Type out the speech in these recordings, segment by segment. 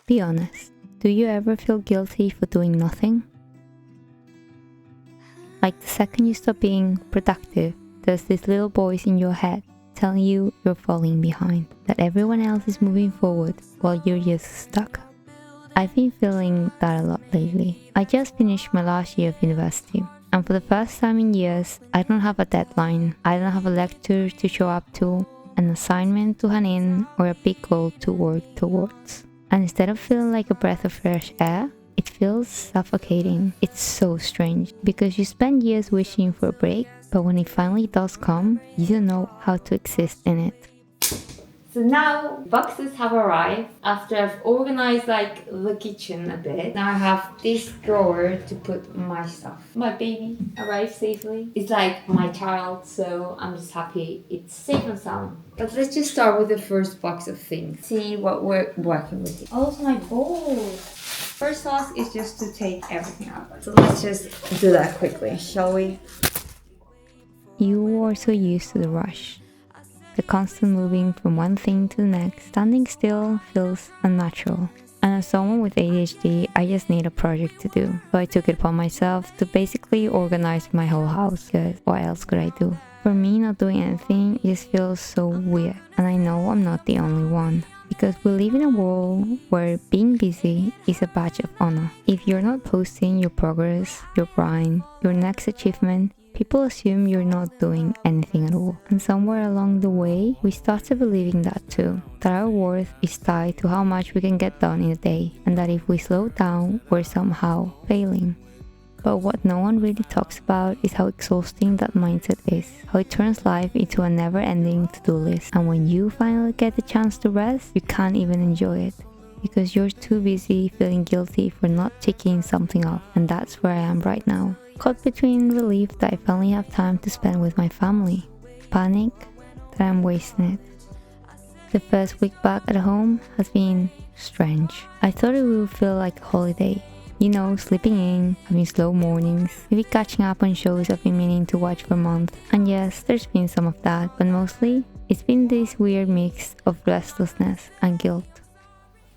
Be honest, do you ever feel guilty for doing nothing? Like the second you stop being productive, there's this little voice in your head telling you you're falling behind, that everyone else is moving forward while you're just stuck. I've been feeling that a lot lately. I just finished my last year of university, and for the first time in years, I don't have a deadline, I don't have a lecture to show up to, an assignment to hand in, or a big goal to work towards. And instead of feeling like a breath of fresh air, it feels suffocating. It's so strange because you spend years wishing for a break, but when it finally does come, you don't know how to exist in it. So now boxes have arrived after I've organized the kitchen a bit. Now I have this drawer to put my stuff. My baby arrived safely. It's like my child, so I'm just happy it's safe and sound. But let's just start with the first box of things. See what we're working with. Also my bowls. First task is just to take everything out. So let's just do that quickly, shall we? You are so used to the rush. The constant moving from one thing to the next, standing still feels unnatural. And as someone with ADHD, I just need a project to do. So I took it upon myself to basically organize my whole house, because what else could I do? For me, not doing anything just feels so weird. And I know I'm not the only one. Because we live in a world where being busy is a badge of honor. If you're not posting your progress, your grind, your next achievement, people assume you're not doing anything at all. And somewhere along the way, we started believing that too. That our worth is tied to how much we can get done in a day. And that if we slow down, we're somehow failing. But what no one really talks about is how exhausting that mindset is. How it turns life into a never-ending to-do list. And when you finally get the chance to rest, you can't even enjoy it. Because you're too busy feeling guilty for not ticking something off. And that's where I am right now. Caught between relief that I finally have time to spend with my family. Panic that I'm wasting it. The first week back at home has been strange. I thought it would feel like a holiday. You know, sleeping in, having slow mornings, maybe catching up on shows I've been meaning to watch for months. And yes, there's been some of that, but mostly, it's been this weird mix of restlessness and guilt.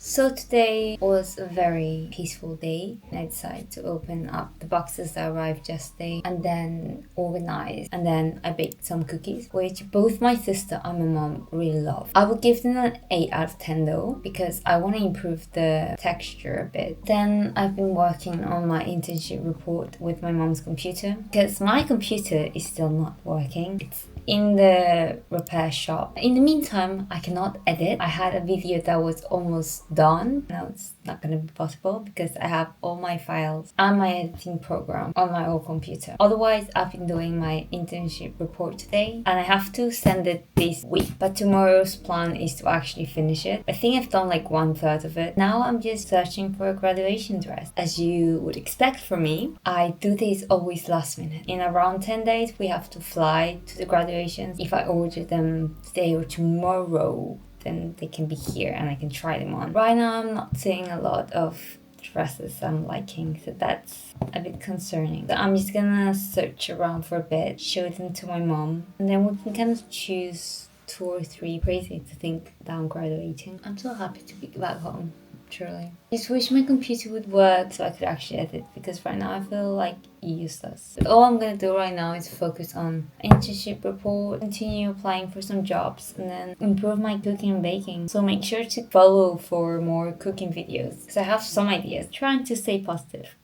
So today was a very peaceful day. I decided to open up the boxes that arrived yesterday and then organize. And then I baked some cookies, which both my sister and my mom really love. I would give them an 8 out of 10 though, because I want to improve the texture a bit. Then I've been working on my internship report with my mom's computer, because my computer is still not working. It's in the repair shop. In the meantime, I cannot edit. I had a video that was almost done. Now it's not going to be possible because I have all my files and my editing program on my old computer. Otherwise, I've been doing my internship report today and I have to send it this week. But tomorrow's plan is to actually finish it. I think I've done 1/3 of it. Now I'm just searching for a graduation dress. As you would expect from me, I do this always last minute. In around 10 days, we have to fly to the graduation. If I order them today or tomorrow, then they can be here and I can try them on. Right now, I'm not seeing a lot of dresses I'm liking, so that's a bit concerning. So I'm just gonna search around for a bit, show them to my mom, and then we can kind of choose 2 or 3. Crazy to think that I'm graduating. I'm so happy to be back home. Truly. Just wish my computer would work so I could actually edit, because right now I feel like useless. So all I'm gonna do right now is focus on internship report, continue applying for some jobs, and then improve my cooking and baking. So make sure to follow for more cooking videos, because I have some ideas. Trying to stay positive.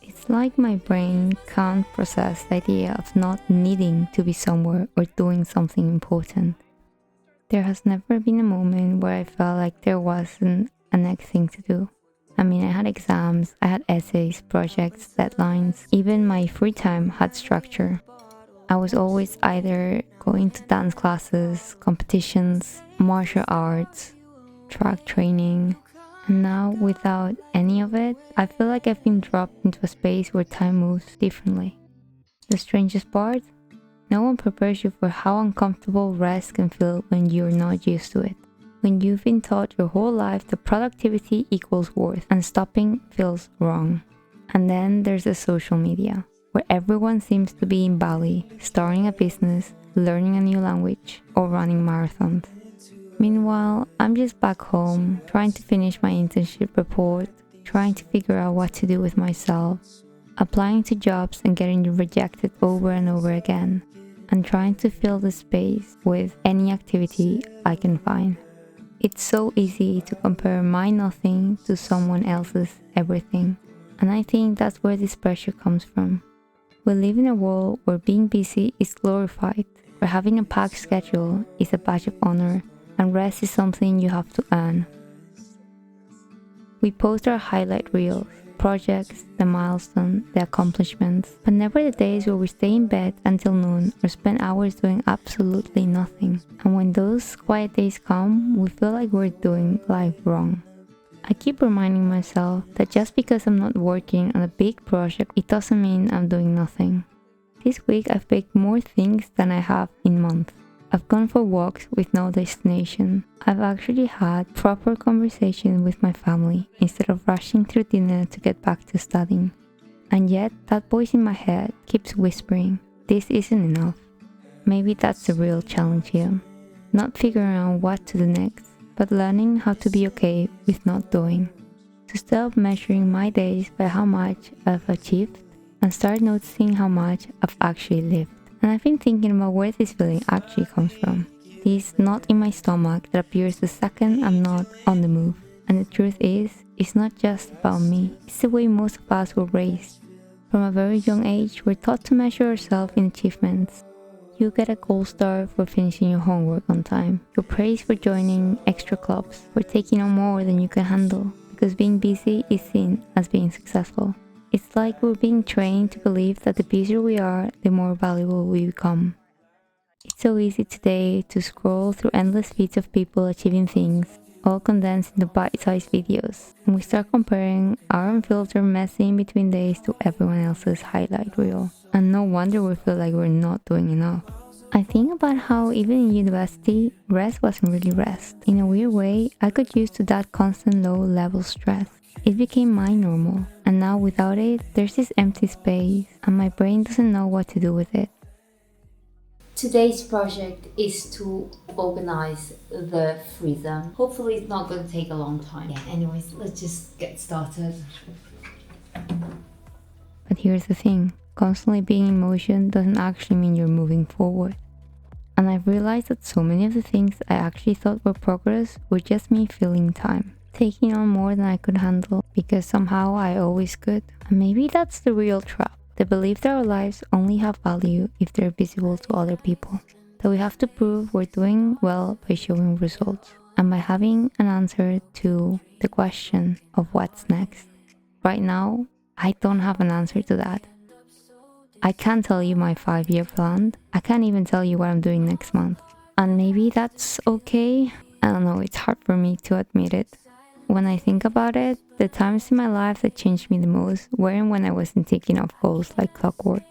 It's like my brain can't process the idea of not needing to be somewhere or doing something important. There has never been a moment where I felt like there wasn't a next thing to do. I mean, I had exams, I had essays, projects, deadlines. Even my free time had structure. I was always either going to dance classes, competitions, martial arts, track training. And now, without any of it, I feel like I've been dropped into a space where time moves differently. The strangest part? No one prepares you for how uncomfortable rest can feel when you're not used to it. When you've been taught your whole life that productivity equals worth and stopping feels wrong. And then there's the social media, where everyone seems to be in Bali, starting a business, learning a new language, or running marathons. Meanwhile, I'm just back home, trying to finish my internship report, trying to figure out what to do with myself, applying to jobs and getting rejected over and over again, and trying to fill the space with any activity I can find. It's so easy to compare my nothing to someone else's everything, and I think that's where this pressure comes from. We live in a world where being busy is glorified, where having a packed schedule is a badge of honor, and rest is something you have to earn. We post our highlight reels, projects, the milestones, the accomplishments, but never the days where we stay in bed until noon or spend hours doing absolutely nothing. And when those quiet days come, we feel like we're doing life wrong. I keep reminding myself that just because I'm not working on a big project, it doesn't mean I'm doing nothing. This week I've baked more things than I have in months. I've gone for walks with no destination. I've actually had proper conversation with my family instead of rushing through dinner to get back to studying. And yet, that voice in my head keeps whispering, this isn't enough. Maybe that's the real challenge here. Not figuring out what to do next, but learning how to be okay with not doing. To stop measuring my days by how much I've achieved and start noticing how much I've actually lived. And I've been thinking about where this feeling actually comes from. This knot in my stomach that appears the second I'm not on the move. And the truth is, it's not just about me. It's the way most of us were raised. From a very young age, we're taught to measure ourselves in achievements. You get a gold star for finishing your homework on time. You're praised for joining extra clubs, for taking on more than you can handle, because being busy is seen as being successful. It's like we're being trained to believe that the busier we are, the more valuable we become. It's so easy today to scroll through endless feeds of people achieving things, all condensed into bite-sized videos, and we start comparing our unfiltered messy in between days to everyone else's highlight reel. And no wonder we feel like we're not doing enough. I think about how even in university, rest wasn't really rest. In a weird way, I got used to that constant low-level stress. It became my normal, and now without it, there's this empty space, and my brain doesn't know what to do with it. Today's project is to organize the freezer. Hopefully it's not going to take a long time. Yeah, anyways, let's just get started. But here's the thing, constantly being in motion doesn't actually mean you're moving forward. And I've realized that so many of the things I actually thought were progress were just me filling time, taking on more than I could handle because somehow I always could. And maybe that's the real trap, the belief that our lives only have value if they're visible to other people, that we have to prove we're doing well by showing results and by having an answer to the question of what's next. Right now, I don't have an answer to that. I can't tell you my 5-year plan. I can't even tell you what I'm doing next month. And maybe that's okay. I don't know, it's hard for me to admit it. When I think about it, the times in my life that changed me the most weren't when I wasn't ticking off goals like clockwork.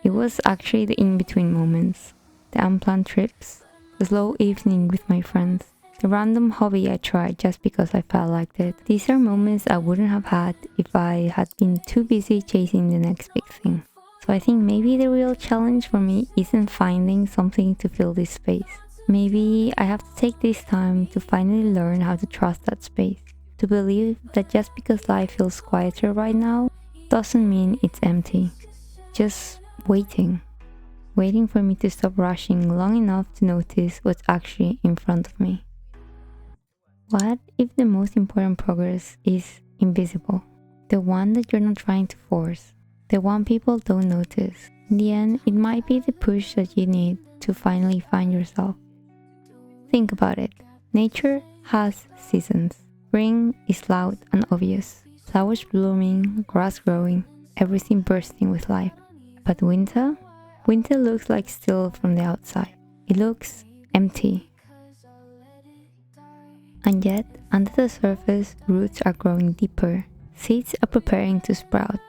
It was actually the in-between moments, the unplanned trips, the slow evening with my friends, the random hobby I tried just because I felt like it. These are moments I wouldn't have had if I had been too busy chasing the next big thing. So I think maybe the real challenge for me isn't finding something to fill this space. Maybe I have to take this time to finally learn how to trust that space. To believe that just because life feels quieter right now doesn't mean it's empty. Just waiting. Waiting for me to stop rushing long enough to notice what's actually in front of me. What if the most important progress is invisible? The one that you're not trying to force. The one people don't notice. In the end, it might be the push that you need to finally find yourself. Think about it. Nature has seasons. Spring is loud and obvious. Flowers blooming, grass growing, everything bursting with life. But winter? Winter looks like still from the outside. It looks empty. And yet, under the surface, roots are growing deeper. Seeds are preparing to sprout.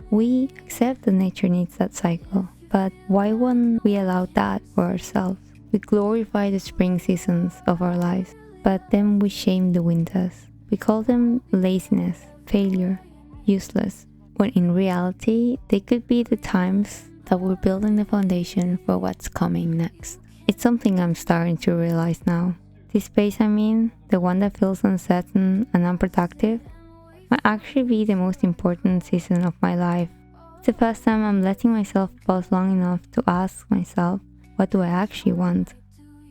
We accept that nature needs that cycle, but why won't we allow that for ourselves? We glorify the spring seasons of our lives, but then we shame the winters. We call them laziness, failure, useless, when in reality, they could be the times that we're building the foundation for what's coming next. It's something I'm starting to realize now. This space, the one that feels uncertain and unproductive, might actually be the most important season of my life. It's the first time I'm letting myself pause long enough to ask myself, what do I actually want?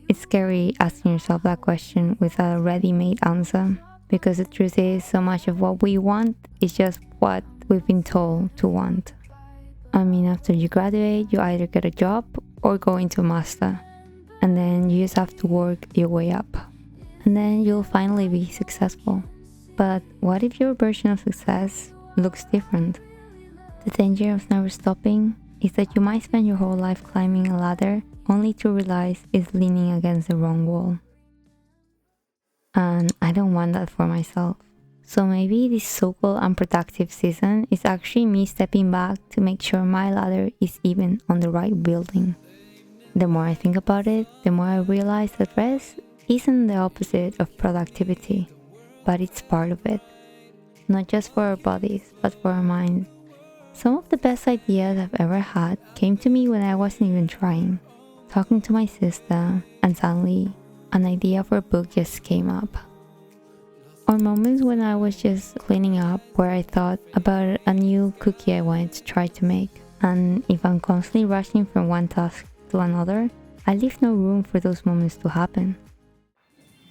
It's scary asking yourself that question without a ready-made answer, because the truth is, so much of what we want is just what we've been told to want. After you graduate, you either get a job or go into a master, and then you just have to work your way up, and then you'll finally be successful. But what if your version of success looks different? The danger of never stopping is that you might spend your whole life climbing a ladder only to realize it's leaning against the wrong wall. And I don't want that for myself. So maybe this so-called unproductive season is actually me stepping back to make sure my ladder is even on the right building. The more I think about it, the more I realize that rest isn't the opposite of productivity, but it's part of it. Not just for our bodies, but for our minds. Some of the best ideas I've ever had came to me when I wasn't even trying. Talking to my sister, and suddenly an idea for a book just came up. Or moments when I was just cleaning up where I thought about a new cookie I wanted to try to make. And if I'm constantly rushing from one task to another, I leave no room for those moments to happen.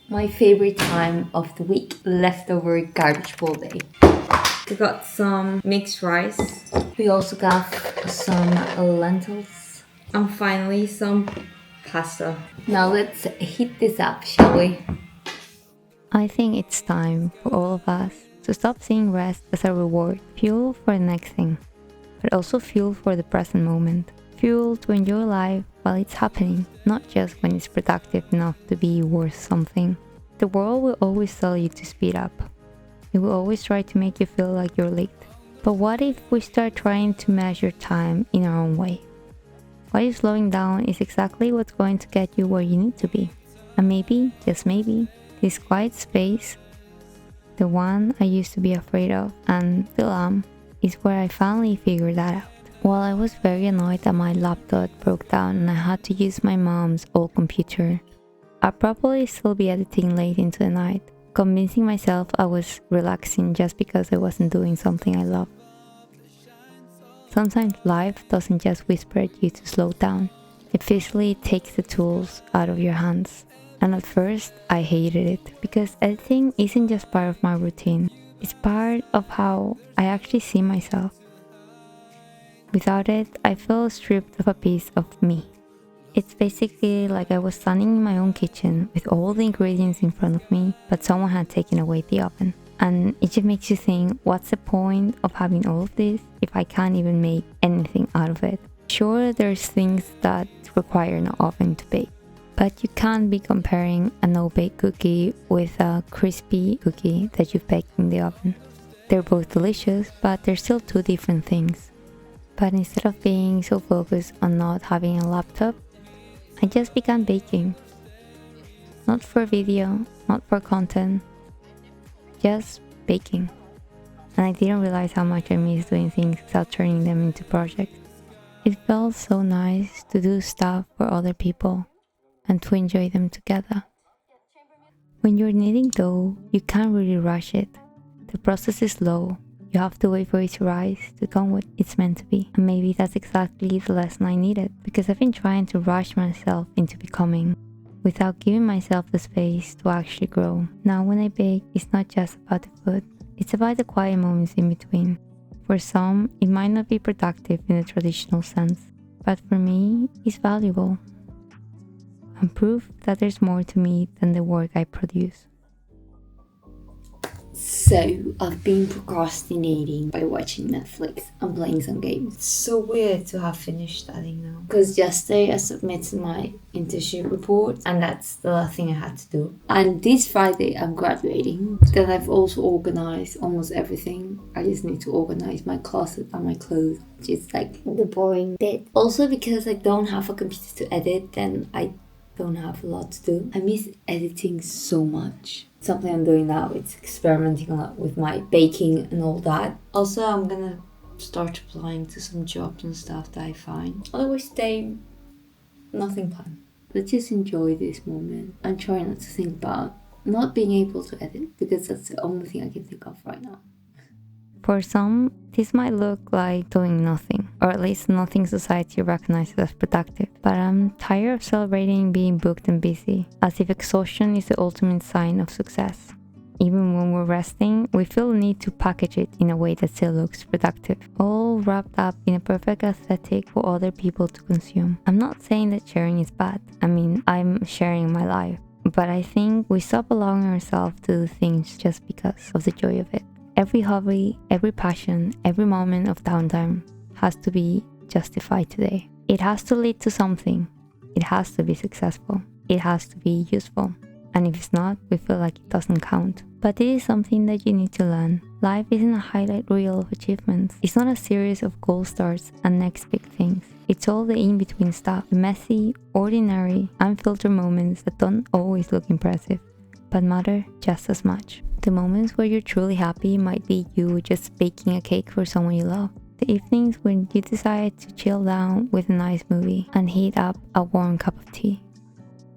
My favorite time of the week, leftover garbage bowl day. We got some mixed rice. We also got some lentils. And finally some pasta. Now let's heat this up, shall we? I think it's time for all of us to stop seeing rest as a reward, fuel for the next thing, but also fuel for the present moment. Fuel to enjoy life while it's happening, not just when it's productive enough to be worth something. The world will always tell you to speed up. It will always try to make you feel like you're late. But what if we start trying to measure time in our own way? What if slowing down is exactly what's going to get you where you need to be? And maybe, just maybe, this quiet space, the one I used to be afraid of and still am, is where I finally figured that out. While I was very annoyed that my laptop broke down and I had to use my mom's old computer, I'd probably still be editing late into the night, convincing myself I was relaxing just because I wasn't doing something I love. Sometimes life doesn't just whisper at you to slow down, it physically takes the tools out of your hands. And at first, I hated it, because editing isn't just part of my routine, it's part of how I actually see myself. Without it, I feel stripped of a piece of me. It's basically like I was standing in my own kitchen with all the ingredients in front of me, but someone had taken away the oven. And it just makes you think, what's the point of having all of this if I can't even make anything out of it? Sure, there's things that require an oven to bake, but you can't be comparing a no-bake cookie with a crispy cookie that you've baked in the oven. They're both delicious, but they're still two different things. But instead of being so focused on not having a laptop, I just began baking. Not for video, not for content, just baking. And I didn't realize how much I missed doing things without turning them into projects. It felt so nice to do stuff for other people and to enjoy them together. When you're kneading dough, you can't really rush it. The process is slow. You have to wait for it to rise, to become what it's meant to be. And maybe that's exactly the lesson I needed, because I've been trying to rush myself into becoming, without giving myself the space to actually grow. Now when I bake, it's not just about the food, it's about the quiet moments in between. For some, it might not be productive in the traditional sense, but for me, it's valuable. And proof that there's more to me than the work I produce. So, I've been procrastinating by watching Netflix and playing some games. It's so weird to have finished studying now. Because yesterday I submitted my internship report and that's the last thing I had to do. And this Friday I'm graduating. Then I've also organized almost everything. I just need to organize my closet and my clothes, which is like the boring bit. Also because I don't have a computer to edit, then I don't have a lot to do. I miss editing so much. Something I'm doing now, it's experimenting a lot with my baking and all that. Also, I'm gonna start applying to some jobs and stuff that I find. Otherwise, nothing fun. Let's just enjoy this moment and try not to think about not being able to edit, because that's the only thing I can think of right now. For some, this might look like doing nothing, or at least nothing society recognizes as productive. But I'm tired of celebrating being booked and busy, as if exhaustion is the ultimate sign of success. Even when we're resting, we feel the need to package it in a way that still looks productive, all wrapped up in a perfect aesthetic for other people to consume. I'm not saying that sharing is bad. I mean, I'm sharing my life. But I think we stop allowing ourselves to do things just because of the joy of it. Every hobby, every passion, every moment of downtime has to be justified today. It has to lead to something. It has to be successful. It has to be useful. And if it's not, we feel like it doesn't count. But this is something that you need to learn. Life isn't a highlight reel of achievements. It's not a series of gold stars and next big things. It's all the in-between stuff, the messy, ordinary, unfiltered moments that don't always look impressive, but matter just as much. The moments where you're truly happy might be you just baking a cake for someone you love. The evenings when you decide to chill down with a nice movie and heat up a warm cup of tea.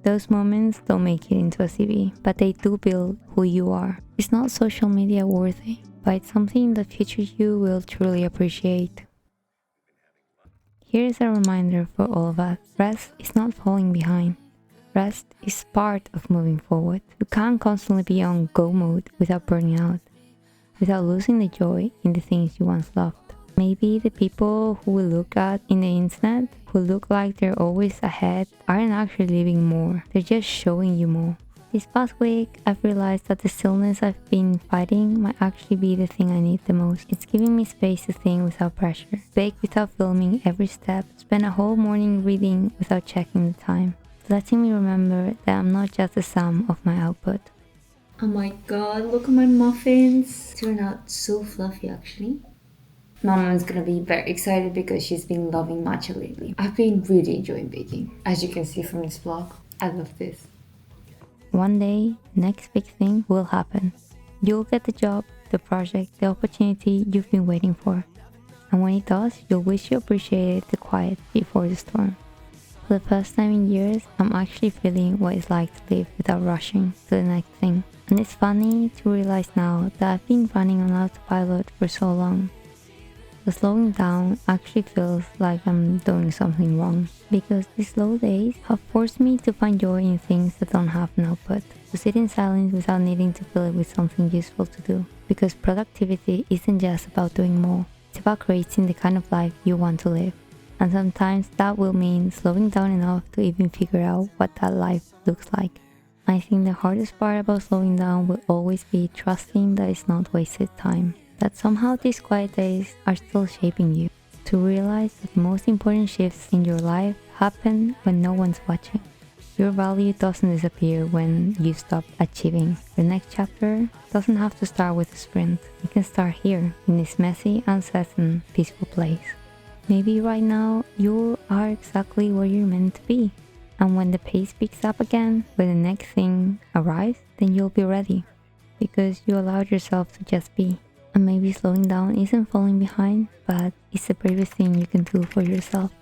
Those moments don't make it into a CV, but they do build who you are. It's not social media worthy, but it's something that future you will truly appreciate. Here's a reminder for all of us. Rest is not falling behind. Rest is part of moving forward. You can't constantly be on go mode without burning out, without losing the joy in the things you once loved. Maybe the people who we look at in the internet, who look like they're always ahead, aren't actually living more. They're just showing you more. This past week, I've realized that the stillness I've been fighting might actually be the thing I need the most. It's giving me space to think without pressure, bake without filming every step, spend a whole morning reading without checking the time. Letting me remember that I'm not just the sum of my output. Oh my god, look at my muffins. Turned out so fluffy actually. My mom's gonna be very excited because she's been loving matcha lately. I've been really enjoying baking. As you can see from this vlog, I love this. One day, next big thing will happen. You'll get the job, the project, the opportunity you've been waiting for. And when it does, you'll wish you appreciated the quiet before the storm. For the first time in years, I'm actually feeling what it's like to live without rushing to the next thing. And it's funny to realize now that I've been running on autopilot for so long. The slowing down actually feels like I'm doing something wrong, because these slow days have forced me to find joy in things that don't have an output, to sit in silence without needing to fill it with something useful to do. Because productivity isn't just about doing more, it's about creating the kind of life you want to live. And sometimes that will mean slowing down enough to even figure out what that life looks like. I think the hardest part about slowing down will always be trusting that it's not wasted time. That somehow these quiet days are still shaping you. To realize that the most important shifts in your life happen when no one's watching. Your value doesn't disappear when you stop achieving. The next chapter doesn't have to start with a sprint. It can start here, in this messy, uncertain, peaceful place. Maybe right now you are exactly where you're meant to be. And when the pace picks up again, when the next thing arrives, then you'll be ready. Because you allowed yourself to just be. And maybe slowing down isn't falling behind, but it's the bravest thing you can do for yourself.